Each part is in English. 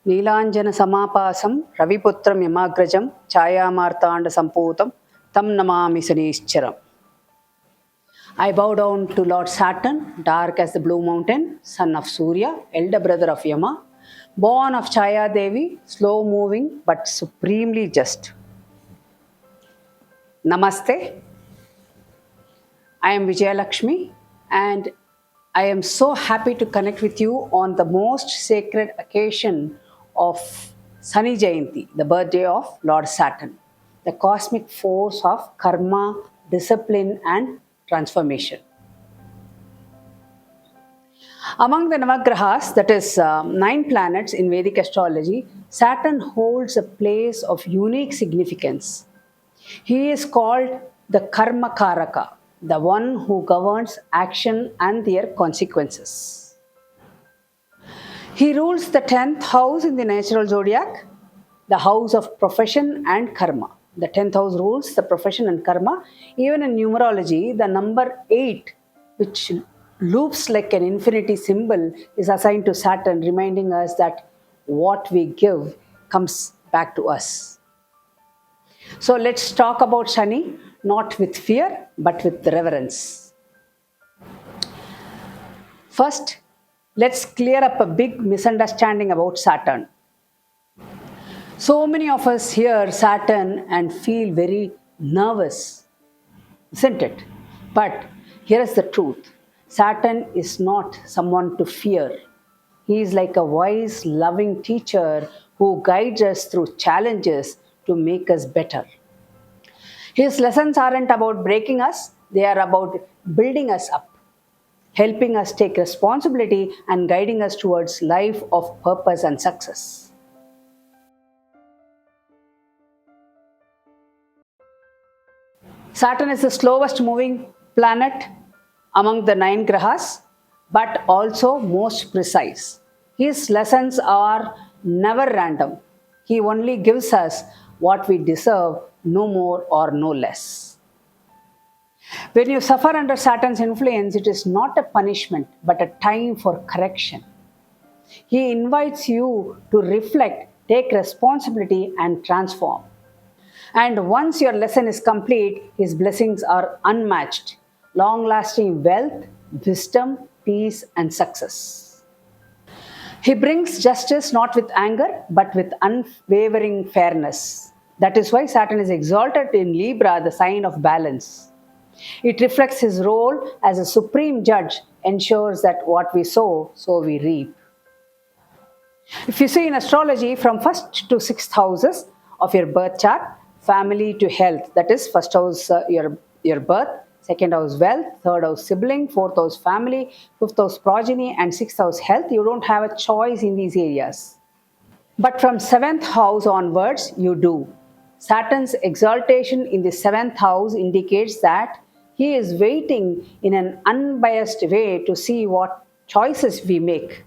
Neelanjana Samapasam Raviputram Yamagrajam Chayamartanda Samputam Tam Namami Sanischaram. I bow down to Lord Saturn, dark as the blue mountain, son of Surya, elder brother of Yama, born of Chaya Devi, slow moving but supremely just. Namaste. I am Vijayalakshmi and I am so happy to connect with you on the most sacred occasion of Shani Jayanthi, the birthday of Lord Saturn, the cosmic force of karma, discipline and transformation. Among the Navagrahas, that is 9 planets in Vedic astrology, Saturn holds a place of unique significance. He is called the Karma Karaka, the one who governs action and their consequences. He rules the 10th house in the natural zodiac, the house of profession and karma. The 10th house rules the profession and karma. Even in numerology, the number 8, which loops like an infinity symbol, is assigned to Saturn, reminding us that what we give comes back to us. So let's talk about Shani, not with fear, but with reverence. First, let's clear up a big misunderstanding about Saturn. So many of us hear Saturn and feel very nervous, isn't it? But here is the truth. Saturn is not someone to fear. He is like a wise, loving teacher who guides us through challenges to make us better. His lessons aren't about breaking us, they are about building us up, helping us take responsibility and guiding us towards life of purpose and success. Saturn is the slowest moving planet among the 9 grahas, but also most precise. His lessons are never random. He only gives us what we deserve, no more or no less. When you suffer under Saturn's influence, it is not a punishment, but a time for correction. He invites you to reflect, take responsibility, and transform. And once your lesson is complete, his blessings are unmatched, long-lasting wealth, wisdom, peace, and success. He brings justice not with anger, but with unwavering fairness. That is why Saturn is exalted in Libra, the sign of balance. It reflects his role as a supreme judge, ensures that what we sow, so we reap. If you see in astrology, from 1st to 6th houses of your birth chart, family to health, that is, 1st house your birth, 2nd house wealth, 3rd house sibling, 4th house family, 5th house progeny, and 6th house health, you don't have a choice in these areas. But from 7th house onwards, you do. Saturn's exaltation in the 7th house indicates that he is waiting in an unbiased way to see what choices we make,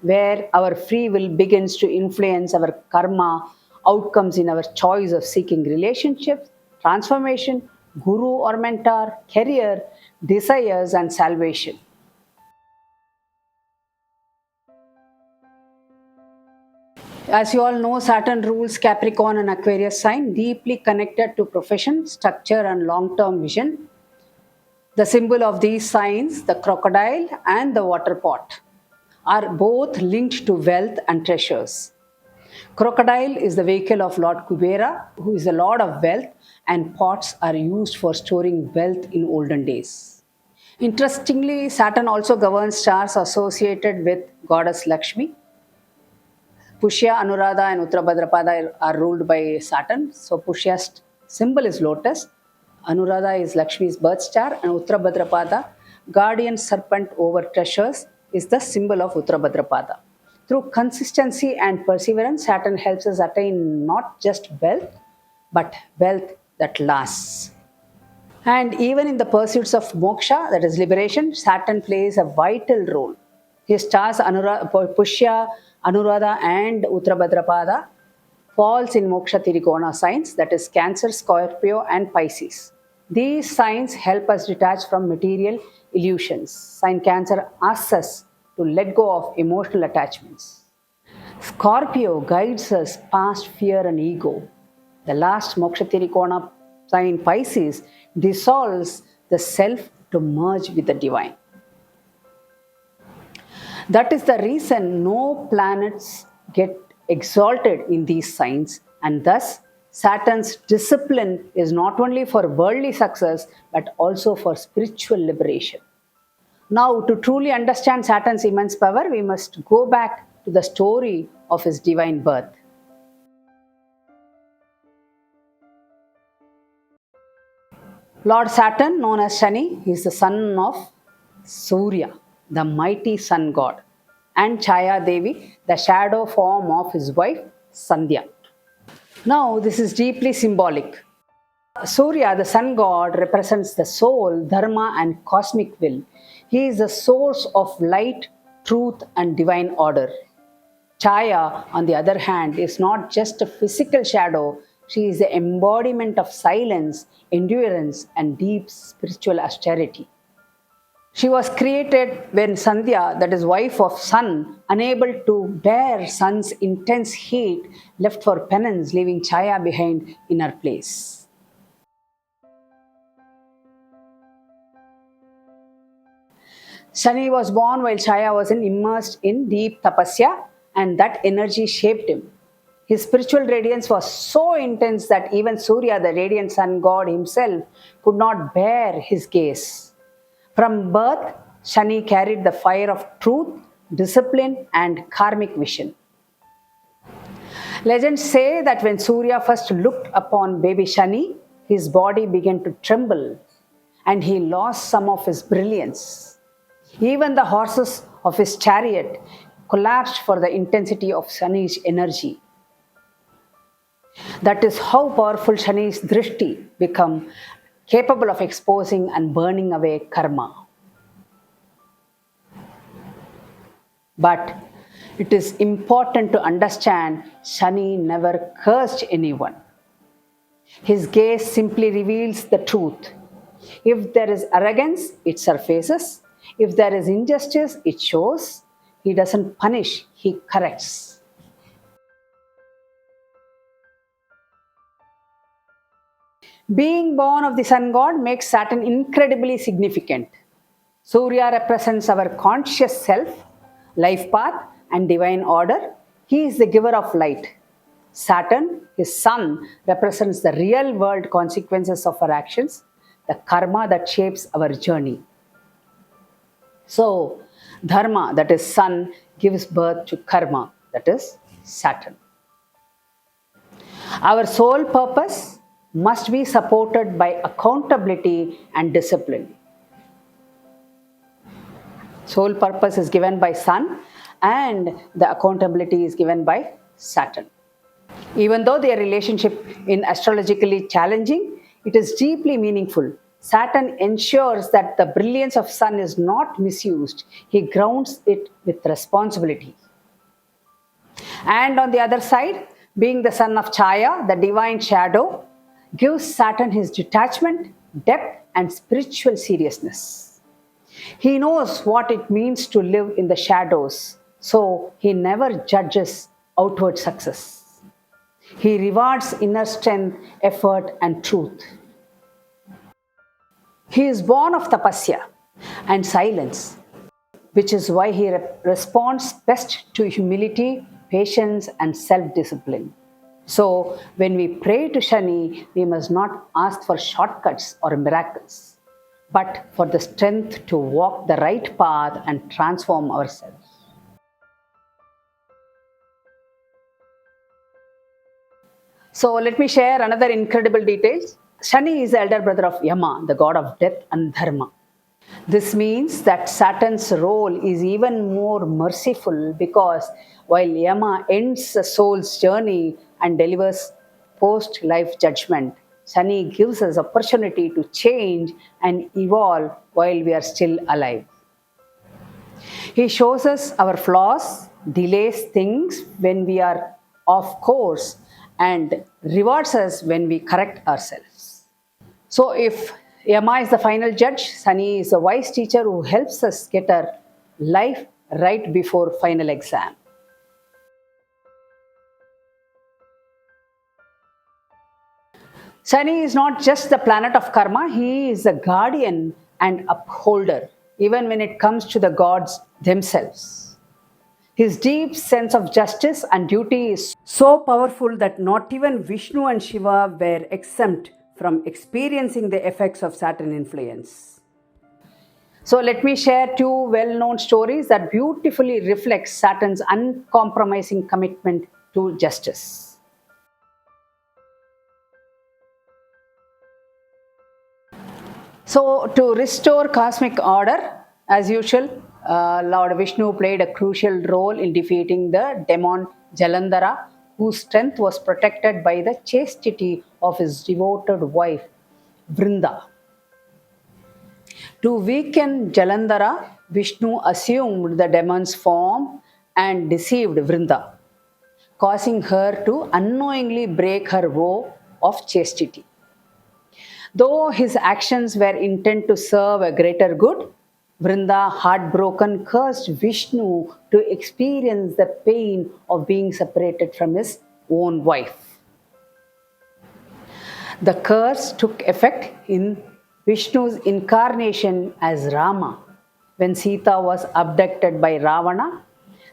where our free will begins to influence our karma outcomes in our choice of seeking relationships, transformation, guru or mentor, career, desires, and salvation. As you all know, Saturn rules Capricorn and Aquarius sign, deeply connected to profession, structure, and long-term vision. The symbol of these signs, the crocodile and the water pot, are both linked to wealth and treasures. Crocodile is the vehicle of Lord Kubera, who is the lord of wealth, and pots are used for storing wealth in olden days. Interestingly, Saturn also governs stars associated with goddess Lakshmi. Pushya, Anuradha, and Uttarabhadrapada are ruled by Saturn. So Pushya's symbol is lotus. Anuradha is Lakshmi's birth star, and Uttarabhadrapada, guardian serpent over treasures, is the symbol of Uttarabhadrapada. Through consistency and perseverance, Saturn helps us attain not just wealth, but wealth that lasts. And even in the pursuits of moksha, that is liberation, Saturn plays a vital role. His stars Pushya, Anuradha, and Uttarabhadrapada falls in moksha Tirikona signs, that is Cancer, Scorpio, and Pisces. These signs help us detach from material illusions. Sign Cancer asks us to let go of emotional attachments. Scorpio guides us past fear and ego. The last Moksha Tirikona sign Pisces dissolves the self to merge with the divine. That is the reason no planets get exalted in these signs, and thus Saturn's discipline is not only for worldly success but also for spiritual liberation. Now, to truly understand Saturn's immense power, we must go back to the story of his divine birth. Lord Saturn, known as Shani, is the son of Surya, the mighty sun god, and Chaya Devi, the shadow form of his wife Sandhya. Now, this is deeply symbolic. Surya, the sun god, represents the soul, dharma, and cosmic will. He is the source of light, truth, and divine order. Chaya, on the other hand, is not just a physical shadow, she is the embodiment of silence, endurance, and deep spiritual austerity. She was created when Sandhya, that is wife of sun, unable to bear sun's intense heat, left for penance, leaving Chaya behind in her place. Shani was born while Chaya was immersed in deep tapasya, and that energy shaped him. His spiritual radiance was so intense that even Surya, the radiant sun god himself, could not bear his gaze. From birth, Shani carried the fire of truth, discipline, and karmic vision. Legends say that when Surya first looked upon baby Shani, his body began to tremble and he lost some of his brilliance. Even the horses of his chariot collapsed for the intensity of Shani's energy. That is how powerful Shani's drishti become, capable of exposing and burning away karma. But it is important to understand Shani never cursed anyone. His gaze simply reveals the truth. If there is arrogance, it surfaces. If there is injustice, it shows. He doesn't punish, he corrects. Being born of the sun god makes Saturn incredibly significant. Surya represents our conscious self, life path, and divine order. He is the giver of light. Saturn, his sun, represents the real world consequences of our actions, the karma that shapes our journey. So, dharma, that is sun, gives birth to karma, that is Saturn. Our sole purpose must be supported by accountability and discipline. Sole purpose is given by sun and the accountability is given by Saturn. Even though their relationship is astrologically challenging, it is deeply meaningful. Saturn ensures that the brilliance of sun is not misused. He grounds it with responsibility. And on the other side, being the son of Chaya, the divine shadow, gives Saturn his detachment, depth, and spiritual seriousness. He knows what it means to live in the shadows, so he never judges outward success. He rewards inner strength, effort, and truth. He is born of tapasya and silence, which is why he responds best to humility, patience, and self-discipline. So, when we pray to Shani, we must not ask for shortcuts or miracles, but for the strength to walk the right path and transform ourselves. So, let me share another incredible details. Shani is the elder brother of Yama, the god of death and dharma. This means that Saturn's role is even more merciful because while Yama ends the soul's journey and delivers post-life judgment, Shani gives us opportunity to change and evolve while we are still alive. He shows us our flaws, delays things when we are off course, and rewards us when we correct ourselves. So if Yama is the final judge, Shani is a wise teacher who helps us get our life right before final exam. Shani is not just the planet of karma, he is the guardian and upholder, even when it comes to the gods themselves. His deep sense of justice and duty is so powerful that not even Vishnu and Shiva were exempt from experiencing the effects of Saturn influence. So let me share two well-known stories that beautifully reflect Saturn's uncompromising commitment to justice. So to restore cosmic order, as usual, Lord Vishnu played a crucial role in defeating the demon Jalandhara, whose strength was protected by the chastity of his devoted wife Vrinda. To weaken Jalandhara, Vishnu assumed the demon's form and deceived Vrinda, causing her to unknowingly break her vow of chastity. Though his actions were intent to serve a greater good, Vrinda, heartbroken, cursed Vishnu to experience the pain of being separated from his own wife. The curse took effect in Vishnu's incarnation as Rama when Sita was abducted by Ravana.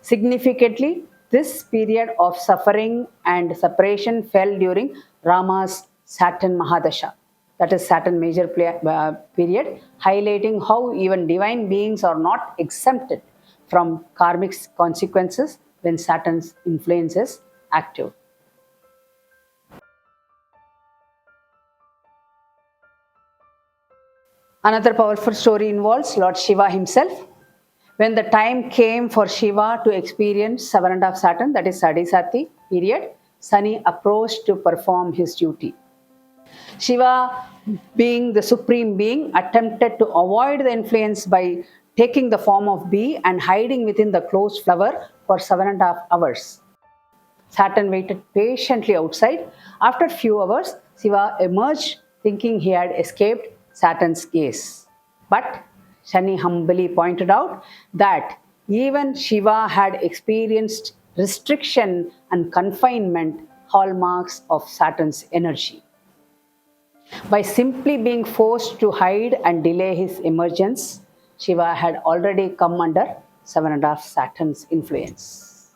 Significantly, this period of suffering and separation fell during Rama's Saturn Mahadasha, that is Saturn major period, highlighting how even divine beings are not exempted from karmic consequences when Saturn's influence is active. Another powerful story involves Lord Shiva himself. When the time came for Shiva to experience 7.5 Saturn, that is Sadisati period, Shani approached to perform his duty. Shiva, being the supreme being, attempted to avoid the influence by taking the form of bee and hiding within the closed flower for 7.5 hours. Saturn waited patiently outside. After a few hours, Shiva emerged thinking he had escaped Saturn's gaze. But Shani humbly pointed out that even Shiva had experienced restriction and confinement, hallmarks of Saturn's energy. By simply being forced to hide and delay his emergence, Shiva had already come under 7.5 Saturn's influence.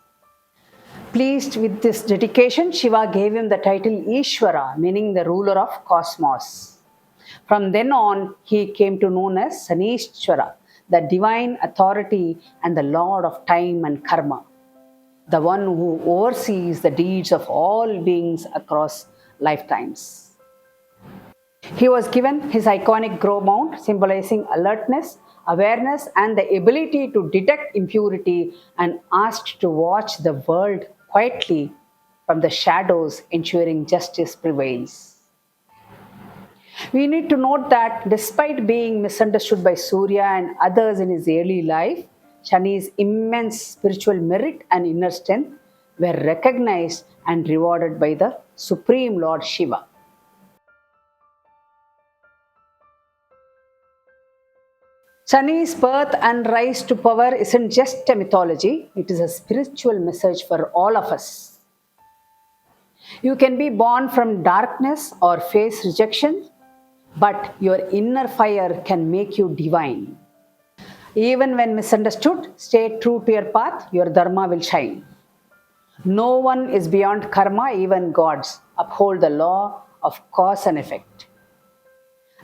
Pleased with this dedication, Shiva gave him the title Ishvara, meaning the ruler of cosmos. From then on, he came to known as Sanishvara, the divine authority and the lord of time and karma, the one who oversees the deeds of all beings across lifetimes. He was given his iconic grow mount, symbolizing alertness, awareness, and the ability to detect impurity, and asked to watch the world quietly from the shadows, ensuring justice prevails. We need to note that despite being misunderstood by Surya and others in his early life, Shani's immense spiritual merit and inner strength were recognized and rewarded by the Supreme Lord Shiva. Shani's birth and rise to power isn't just a mythology, it is a spiritual message for all of us. You can be born from darkness or face rejection, but your inner fire can make you divine. Even when misunderstood, stay true to your path, your dharma will shine. No one is beyond karma, even gods uphold the law of cause and effect.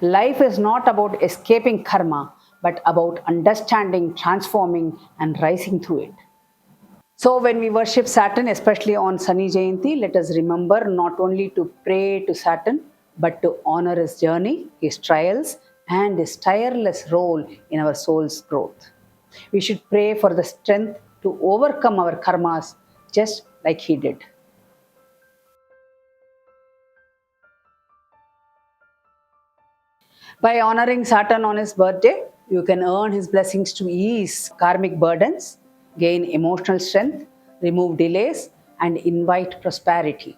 Life is not about escaping karma, but about understanding, transforming, and rising through it. So, when we worship Saturn, especially on Shani Jayanthi, let us remember not only to pray to Saturn, but to honor his journey, his trials, and his tireless role in our soul's growth. We should pray for the strength to overcome our karmas just like he did. By honoring Saturn on his birthday, you can earn his blessings to ease karmic burdens, gain emotional strength, remove delays, and invite prosperity.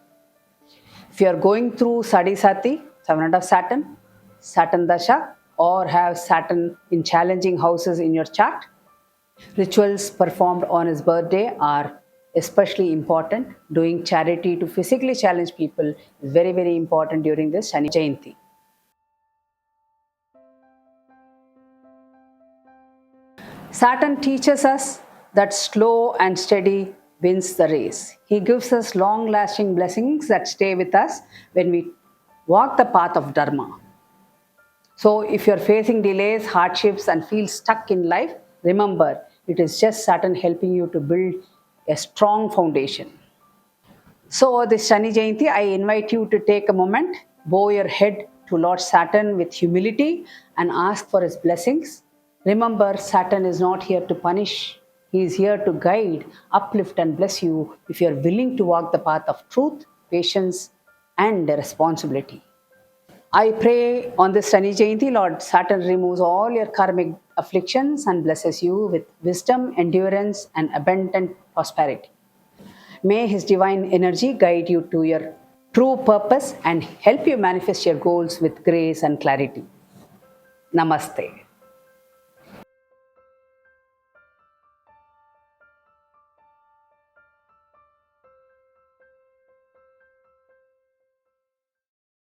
If you are going through Sadisati, 7.5 Saturn, Saturn Dasha, or have Saturn in challenging houses in your chart, rituals performed on his birthday are especially important. Doing charity to physically challenged people is very, very important during this Shani Jayanthi. Saturn teaches us that slow and steady wins the race. He gives us long lasting blessings that stay with us when we walk the path of Dharma. So, if you're facing delays, hardships, and feel stuck in life, remember it is just Saturn helping you to build a strong foundation. So, this Shani Jayanti, I invite you to take a moment, bow your head to Lord Saturn with humility and ask for his blessings. Remember, Saturn is not here to punish, he is here to guide, uplift, and bless you if you are willing to walk the path of truth, patience, and responsibility. I pray on this Shani Jayanti, Lord Saturn removes all your karmic afflictions and blesses you with wisdom, endurance, and abundant prosperity. May His divine energy guide you to your true purpose and help you manifest your goals with grace and clarity. Namaste.